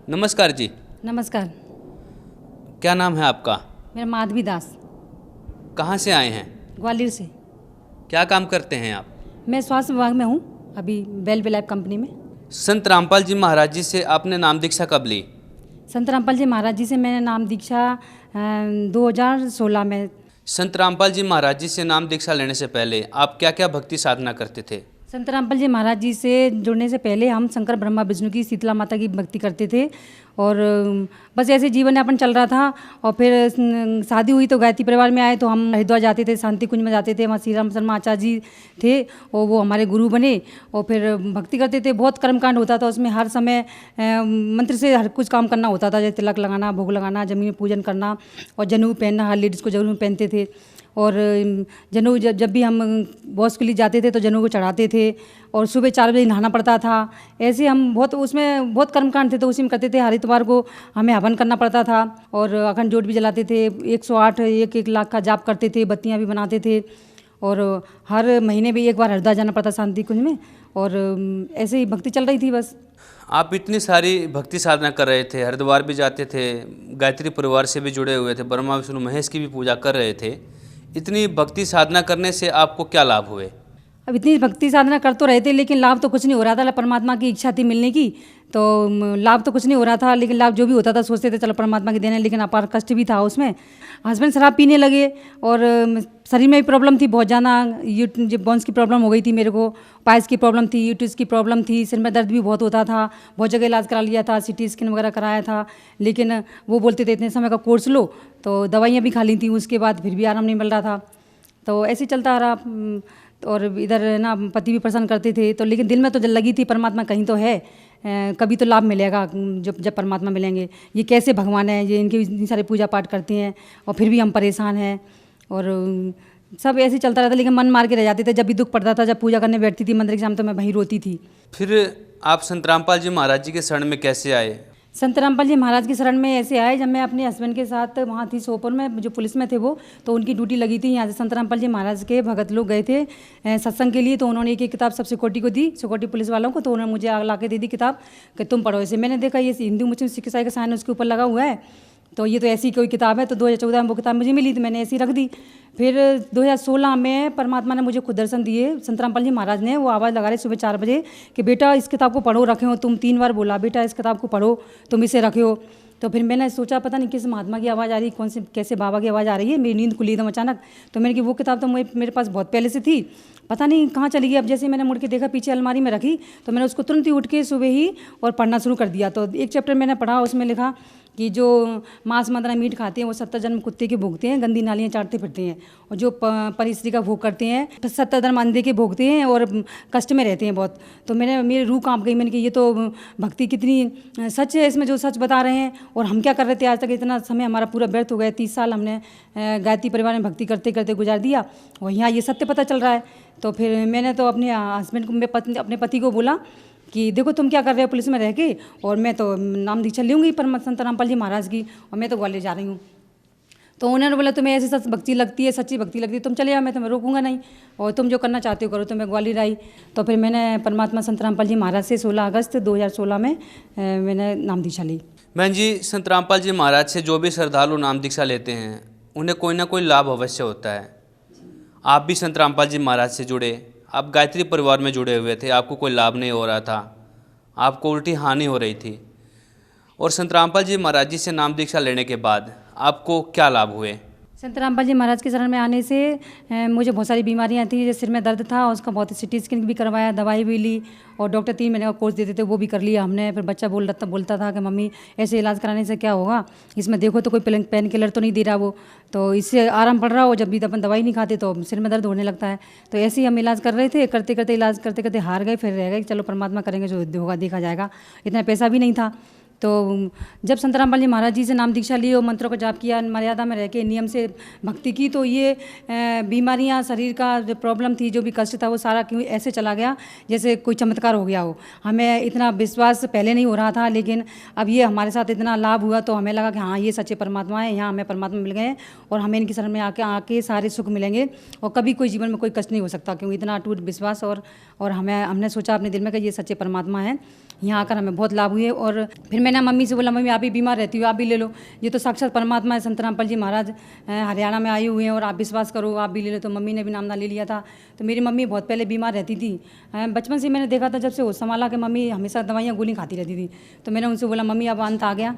नमस्कार जी। नमस्कार। क्या नाम है आपका? मेरा माधवी दास, कहाँ से आए हैं? ग्वालियर से। क्या काम करते हैं आप? मैं स्वास्थ्य विभाग में हूँ, अभी बेल लैब कंपनी में। संत रामपाल जी महाराज जी से आपने नाम दीक्षा कब ली? संत रामपाल जी महाराज जी से मैंने नाम दीक्षा 2016 में। संत रामपाल जी महाराज जी से नाम दीक्षा लेने से पहले आप क्या क्या भक्ति साधना करते थे? संत रामपाल जी महाराज जी से जुड़ने से पहले हम शंकर ब्रह्मा विष्णु की शीतला माता की भक्ति करते थे और बस ऐसे जीवन यापन चल रहा था। और फिर शादी हुई तो गायत्री परिवार में आए तो हम हरिद्वार जाते थे, शांति कुंज में जाते थे। वहाँ श्री राम शर्मा आचार्य जी थे और वो हमारे गुरु बने और फिर भक्ति करते थे। बहुत कर्मकांड होता था उसमें, हर समय मंत्र से हर कुछ काम करना होता था, जैसे तिलक लगाना, भोग लगाना, जमीन में पूजन करना और जनेऊ पहनना। हर लेडीज़ को जनेऊ पहनते थे और जनेऊ जब भी हम बॉस के लिए जाते थे तो जनेऊ को चढ़ाते थे और सुबह 4 बजे नहाना पड़ता था। ऐसे हम बहुत उसमें बहुत कर्मकांड थे तो उसी में करते थे। हर इतवार को हमें हवन करना पड़ता था और अखंड जोत भी जलाते थे। 108 एक लाख का जाप करते थे, बत्तियां भी बनाते थे और हर महीने भी एक बार हरिद्वार जाना पड़ता शांति कुंज में। और ऐसे ही भक्ति चल रही थी बस। आप इतनी सारी भक्ति साधना कर रहे थे, हरिद्वार भी जाते थे, गायत्री परिवार से भी जुड़े हुए थे, ब्रह्मा विष्णु महेश की भी पूजा कर रहे थे। इतनी भक्ति साधना करने से आपको क्या लाभ हुए? अब इतनी भक्ति साधना कर तो रहे थे लेकिन लाभ तो कुछ नहीं हो रहा था। परमात्मा की इच्छा थी मिलने की तो लाभ तो कुछ नहीं हो रहा था, लेकिन लाभ जो भी होता था सोचते थे चलो परमात्मा की देने, लेकिन अपार कष्ट भी था उसमें। हस्बैंड शराब पीने लगे और शरीर में भी प्रॉब्लम थी बहुत ज़्यादा। बोन्स की प्रॉब्लम हो गई थी मेरे को, पाइल्स की प्रॉब्लम थी, यूट्रस की प्रॉब्लम थी, सिर में दर्द भी बहुत होता था। बहुत जगह इलाज करा लिया था, CT स्कैन वगैरह कराया था, लेकिन वो बोलते थे इतने समय का कोर्स लो। तो दवाइयाँ भी खा ली थी, उसके बाद फिर भी आराम नहीं मिल रहा था। तो ऐसे ही चलता रहा और इधर ना पति भी परेशान करते थे। तो लेकिन दिल में तो लगी थी परमात्मा कहीं तो है, कभी तो लाभ मिलेगा जब परमात्मा मिलेंगे। ये कैसे भगवान है, ये इनके इतनी सारी पूजा पाठ करते हैं और फिर भी हम परेशान हैं और सब ऐसे ही चलता रहता। लेकिन मन मार के रह जाते थे। जब भी दुख पड़ता था, जब पूजा करने बैठती थी मंदिर के सामने, तो मैं वहीं रोती थी। फिर आप संत रामपाल जी महाराज जी के शरण में कैसे आए? संत रामपाल जी महाराज की शरण में ऐसे आए जब मैं अपने हस्बैंड के साथ वहाँ थी सोपोर में, जो पुलिस में थे वो, तो उनकी ड्यूटी लगी थी। यहाँ से संत रामपाल जी महाराज के भगत लोग गए थे सत्संग के लिए, तो उन्होंने एक किताब सब सिक्योरिटी को दी, सिक्योरिटी पुलिस वालों को। तो उन्होंने मुझे ला के दे दी किताब कि तुम पढ़ो इसे। मैंने देखा ये हिंदू मुस्लिम सिख ईसाई का साइन उसके ऊपर लगा हुआ है, तो ये तो ऐसी कोई किताब है। तो 2014 में वो किताब मुझे मिली तो मैंने ऐसी रख दी। फिर 2016 में परमात्मा ने मुझे खुद दर्शन दिए। संत रामपाल जी महाराज ने वो आवाज़ लगा रहे सुबह 4 बजे कि बेटा इस किताब को पढ़ो, रखे हो। तुम 3 बार बोला बेटा इस किताब को पढ़ो, तुम इसे रखे हो। तो फिर मैंने सोचा पता नहीं किस महात्मा की आवाज़ आ रही, कौन से कैसे बाबा की आवाज़ आ रही है। मेरी नींद खुली एकदम अचानक। तो मैंने कि वो किताब तो मेरे पास बहुत पहले से थी, पता नहीं कहाँ चली गई। अब जैसे मैंने मुड़ के देखा पीछे अलमारी में रखी, तो मैंने उसको तुरंत ही उठ के सुबह ही और पढ़ना शुरू कर दिया। तो एक चैप्टर मैंने पढ़ा, उसमें लिखा कि जो मांस मदरा मीट खाते हैं वो 70 जन्म कुत्ते के भोगते हैं, गंदी नालियाँ चाटते फिरते हैं। और जो परिस्त्री का भोग करते हैं 70 जन्म अंधे के भोगते हैं और कष्ट में रहते हैं बहुत। तो मेरी रूह कांप गई। मैंने कि ये तो भक्ति कितनी सच है इसमें, जो सच बता रहे हैं। और हम क्या कर रहे थे आज तक, इतना समय हमारा पूरा व्यर्थ हो गया। 30 साल हमने गायत्री परिवार में भक्ति करते करते गुजार दिया और यहाँ ये सत्य पता चल रहा है। तो फिर मैंने तो अपने हस्बैंड को, अपने पति को बोला कि देखो तुम क्या कर रहे हो पुलिस में रह के, और मैं तो नाम दीक्षा लूँगी परम संत रामपाल जी महाराज की, और मैं तो ग्वालियर जा रही हूँ। तो उन्होंने बोला तुम्हें ऐसी सच भक्ति लगती है, सच्ची भक्ति लगती है, तुम चले आओ, मैं तुम्हें रोकूंगा नहीं, और तुम जो करना चाहते हो करो। तो मैं ग्वालियर आई। तो फिर मैंने परमात्मा संत रामपाल जी महाराज से 16 अगस्त 2016 में मैंने नाम दीक्षा ली। बहन जी, संत रामपाल जी महाराज से जो भी श्रद्धालु नाम दीक्षा लेते हैं उन्हें कोई ना कोई लाभ अवश्य होता है। आप भी संत रामपाल जी महाराज से जुड़े, आप गायत्री परिवार में जुड़े हुए थे, आपको कोई लाभ नहीं हो रहा था, आपको उल्टी हानि हो रही थी। और संत रामपाल जी महाराज जी से नाम दीक्षा लेने के बाद आपको क्या लाभ हुए? संत रामपाल जी महाराज के शरण में आने से मुझे बहुत सारी बीमारियां थी। जैसे सिर में दर्द था, उसका बहुत CT स्कैन भी करवाया, दवाई भी ली, और डॉक्टर 3 महीने का कोर्स देते थे वो भी कर लिया हमने। फिर बच्चा बोलता था कि मम्मी ऐसे इलाज कराने से क्या होगा, इसमें देखो तो कोई पेन किलर तो नहीं दे रहा वो, तो इससे आराम पड़ रहा हो। जब भी अपन दवाई नहीं खाते तो सिर में दर्द होने लगता है। तो ऐसे ही हम इलाज कर रहे थे, करते करते इलाज करते करते हार गए। फिर रह गए चलो परमात्मा करेंगे, जो होगा देखा जाएगा। इतना पैसा भी नहीं था। तो जब संत रामपाल जी महाराज जी से नाम दीक्षा ली और मंत्रों का जाप किया, मर्यादा में रह के नियम से भक्ति की, तो ये बीमारियां, शरीर का जो प्रॉब्लम थी, जो भी कष्ट था, वो सारा क्यों ऐसे चला गया जैसे कोई चमत्कार हो गया हो। हमें इतना विश्वास पहले नहीं हो रहा था, लेकिन अब ये हमारे साथ इतना लाभ हुआ तो हमें लगा कि हाँ ये सच्चे परमात्मा है, यहाँ हमें परमात्मा मिल गए और हमें इनकी शरण में आके सारे सुख मिलेंगे और कभी कोई जीवन में कोई कष्ट नहीं हो सकता, क्योंकि इतना अटूट विश्वास। और हमने सोचा अपने दिल में कि ये सच्चे परमात्मा हैं यहाँ आकर हमें बहुत लाभ हुए। और फिर मैंने मम्मी से बोला, मम्मी आप भी बीमार रहती हो, आप भी ले लो, ये तो साक्षात परमात्मा है, संत रामपाल जी महाराज हरियाणा में आए हुए हैं और आप विश्वास करो, आप भी ले लो। तो मम्मी ने भी नामना ले लिया था। तो मेरी मम्मी बहुत पहले बीमार रहती थी, बचपन से मैंने देखा था, जब से होश संभाला कि मम्मी हमेशा दवाइयाँ गोली खाती रहती थी। तो मैंने उनसे बोला, मम्मी अब अंत आ गया।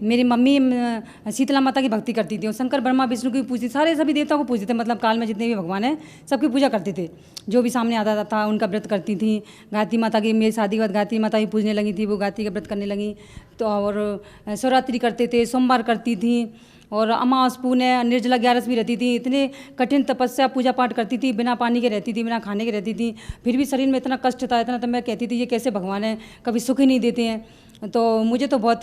मेरी मम्मी शीतला माता की भक्ति करती थी और शंकर ब्रह्मा विष्णु की पूजती, सारे सभी देवताओं को पूजते थे, मतलब काल में जितने भी भगवान हैं सबकी पूजा करते थे। जो भी सामने आता था उनका व्रत करती थी। गायत्री माता की, मेरी शादी के बाद गायत्री माता भी पूजने लगी थी, वो गायत्री का व्रत करने लगी। तो और शिवरात्रि करते थे, सोमवार करती थी और अमावस पुण्य निर्जला 11 भी रहती थी। इतने कठिन तपस्या पूजा पाठ करती थी, बिना पानी के रहती थी, बिना खाने के रहती थी। फिर भी शरीर में इतना कष्ट था, इतना, तो मैं कहती थी ये कैसे भगवान है, कभी सुख ही नहीं देते हैं। तो मुझे तो बहुत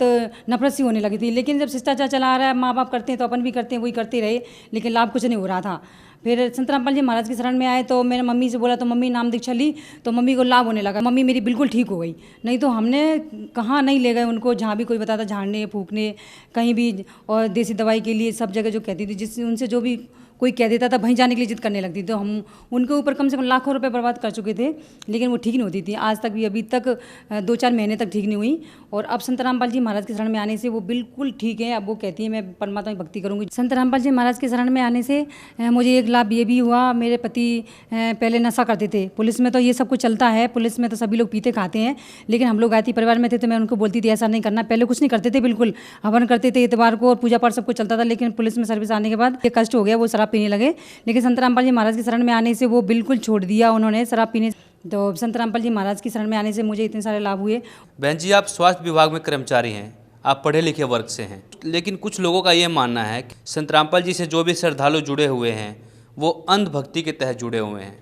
नफरत सी होने लगी थी। लेकिन जब शिष्टाचार चला आ रहा है, माँ बाप करते हैं तो अपन भी करते हैं, वही करते रहे, लेकिन लाभ कुछ नहीं हो रहा था। फिर संत रामपाल जी महाराज की शरण में आए तो मैंने मम्मी से बोला, तो मम्मी नाम दीक्षा ली तो मम्मी को लाभ होने लगा। मम्मी मेरी बिल्कुल ठीक हो गई। नहीं तो हमने कहाँ नहीं ले गए उनको, जहाँ भी कोई बताता झाड़ने फूकने कहीं भी, और देसी दवाई के लिए सब जगह जो कहती थी, जिससे उनसे जो भी कोई कह देता था वहीं जाने के लिए जिद करने लगती। तो हम उनके ऊपर कम से कम लाखों रुपए बर्बाद कर चुके थे, लेकिन वो ठीक नहीं होती थी। आज तक भी, अभी तक 2-4 महीने तक ठीक नहीं हुई। और अब संत रामपाल जी महाराज की शरण में आने से वो बिल्कुल ठीक है। अब वो कहती है मैं परमात्मा की भक्ति करूँगी। संत रामपाल जी महाराज की शरण में आने से मुझे एक लाभ ये भी हुआ, मेरे पति पहले नशा करते थे। पुलिस में तो ये सब कुछ चलता है, पुलिस में तो सभी लोग पीते खाते हैं, लेकिन हम लोग गायत्री परिवार में थे तो मैं उनको बोलती थी ऐसा नहीं करना। पहले कुछ नहीं करते थे, बिल्कुल हवन करते थे इतवार को और पूजा पाठ सब कुछ चलता था, लेकिन पुलिस में सर्विस आने के बाद ये कष्ट हो गया, वो शराब पीने लगे। लेकिन संत रामपाल जी महाराज की शरण में आने से वो बिल्कुल छोड़ दिया उन्होंने शराब पीने। तो संत रामपाल जी महाराज की शरण में आने से मुझे इतने सारे लाभ हुए। बहन जी, आप स्वास्थ्य विभाग में कर्मचारी हैं, आप पढ़े लिखे वर्ग से हैं, लेकिन कुछ लोगों का ये मानना है कि संत रामपाल जी से जो भी श्रद्धालु जुड़े हुए हैं वो अंधभक्ति के तहत जुड़े हुए हैं।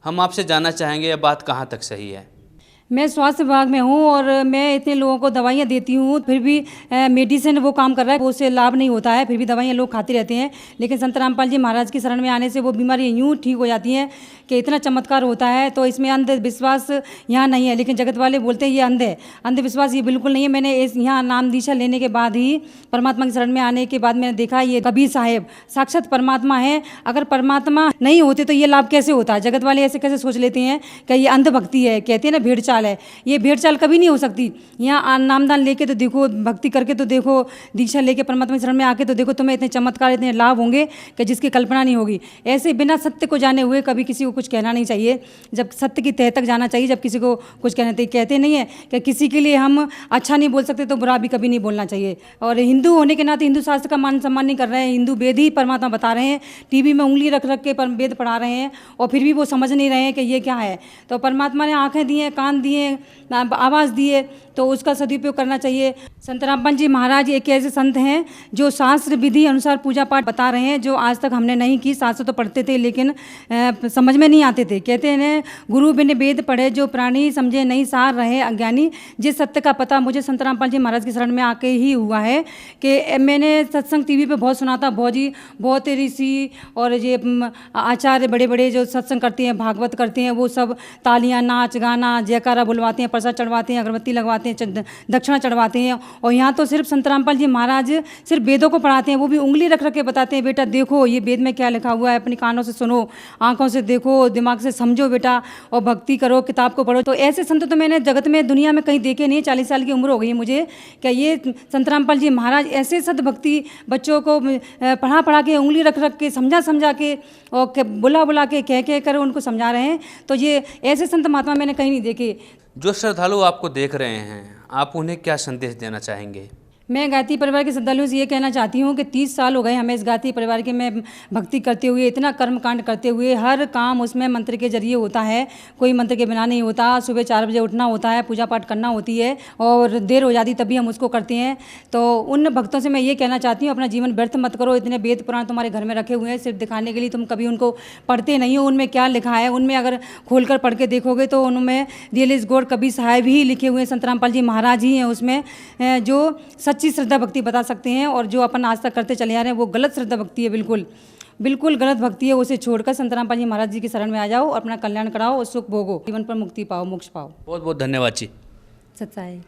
हम आपसे जानना चाहेंगे यह बात कहाँ तक सही है। मैं स्वास्थ्य विभाग में हूँ और मैं इतने लोगों को दवाइयाँ देती हूँ, फिर भी मेडिसिन वो काम कर रहा है, वो उससे लाभ नहीं होता है, फिर भी दवाइयाँ लोग खाते रहते हैं। लेकिन संत रामपाल जी महाराज की शरण में आने से वो बीमारी यूँ ठीक हो जाती हैं कि इतना चमत्कार होता है। तो इसमें अंधविश्वास यहाँ नहीं है, लेकिन जगत वाले बोलते हैं ये अंध है। अंधविश्वास ये बिल्कुल नहीं है। मैंने इस यहाँ नाम दीक्षा लेने के बाद ही, परमात्मा की शरण में आने के बाद मैंने देखा ये कबीर साहेब साक्षात परमात्मा है। अगर परमात्मा नहीं होते तो ये लाभ कैसे होता है। जगत वाले ऐसे कैसे सोच लेते हैं कि ये अंधभक्ति है, कहते हैं ना भेड़ चाल है, ये भेड़ चाल कभी नहीं हो सकती। यहाँ नामदान लेके तो देखो, भक्ति करके तो देखो, दीक्षा लेके परमात्मा की शरण में आके तो देखो, तुम्हें इतने चमत्कार इतने लाभ होंगे कि जिसकी कल्पना नहीं होगी। ऐसे बिना सत्य को जाने हुए कभी किसी को कुछ कहना नहीं चाहिए। जब सत्य की तह तक जाना चाहिए, जब किसी को कुछ कहते नहीं है कि किसी के लिए हम अच्छा नहीं बोल सकते तो बुरा भी कभी नहीं बोलना चाहिए। और हिंदू होने के नाते हिंदू शास्त्र का मान सम्मान नहीं कर रहे हैं, हिंदू वेद ही परमात्मा बता रहे हैं, टीवी में उंगली रख रख के वेद पढ़ा रहे हैं और फिर भी वो समझ नहीं रहे हैं कि ये क्या है। तो परमात्मा ने आंखें दी हैं, कान दिए, आवाज़ दिए, तो उसका सदुपयोग करना चाहिए। संत रामपाल जी महाराज एक ऐसे संत हैं जो शास्त्र विधि अनुसार पूजा पाठ बता रहे हैं, जो आज तक हमने नहीं की। शास्त्र तो पढ़ते थे लेकिन समझ में नहीं आते थे। कहते हैं गुरु बिन वेद पढ़े जो प्राणी, समझे नहीं सार रहे अज्ञानी। जिस सत्य का पता मुझे संत रामपाल जी महाराज की शरण में आके ही हुआ है कि मैंने सत्संग टीवी पे बहुत सुना था, बहुत ऋषि और ये आचार्य बड़े बड़े जो सत्संग करते हैं, भागवत करते हैं, वो सब तालियां, नाच गाना, जयकारा बुलवाते हैं, प्रसाद चढ़वाते हैं, अगरबत्ती लगवाते हैं, दक्षिणा चढ़वाते हैं। और यहाँ तो सिर्फ संत रामपाल जी महाराज सिर्फ वेदों को पढ़ाते हैं, वो भी उंगली रख रख के बताते हैं, बेटा देखो ये वेद में क्या लिखा हुआ है, अपनी कानों से सुनो, आंखों से देखो, दिमाग से समझो बेटा, और भक्ति करो, किताब को पढ़ो। तो ऐसे संत तो मैंने जगत में, दुनिया में कहीं देखे नहीं। 40 साल की उम्र हो गई है मुझे, क्या ये संत रामपाल जी महाराज ऐसे सद्भक्ति बच्चों को पढ़ा के, उंगली रख रख के, समझा के और बुला के कह कर उनको समझा रहे हैं। तो ये ऐसे संत महात्मा मैंने कहीं नहीं देखे। जो श्रद्धालु आपको देख रहे हैं, आप उन्हें क्या संदेश देना चाहेंगे। मैं गायत्री परिवार के श्रद्धालुओं से ये कहना चाहती हूँ कि 30 साल हो गए हमें इस गायत्री परिवार के में भक्ति करते हुए, इतना कर्मकांड करते हुए। हर काम उसमें मंत्र के जरिए होता है, कोई मंत्र के बिना नहीं होता। सुबह 4 बजे उठना होता है, पूजा पाठ करना होती है, और देर हो जाती तभी हम उसको करते हैं। तो उन भक्तों से मैं ये कहना चाहती हूँ, अपना जीवन व्यर्थ मत करो। इतने वेद पुराण तुम्हारे घर में रखे हुए हैं सिर्फ दिखाने के लिए, तुम कभी उनको पढ़ते नहीं हो। उनमें क्या लिखा है, उनमें अगर खोल कर पढ़ के देखोगे तो उनमें रियलिस्ट गॉड कबीर साहेब ही लिखे हुए हैं, संत रामपाल जी महाराज ही हैं उसमें, जो सच्ची श्रद्धा भक्ति बता सकते हैं। और जो अपन आज तक करते चले आ रहे हैं वो गलत श्रद्धा भक्ति है, बिल्कुल गलत भक्ति है। उसे छोड़कर संत रामपाल जी महाराज जी की शरण में आ जाओ, अपना कल्याण कराओ और सुख भोगो, जीवन पर मुक्ति पाओ, मोक्ष पाओ। बहुत बहुत धन्यवाद जी। सच्चाई।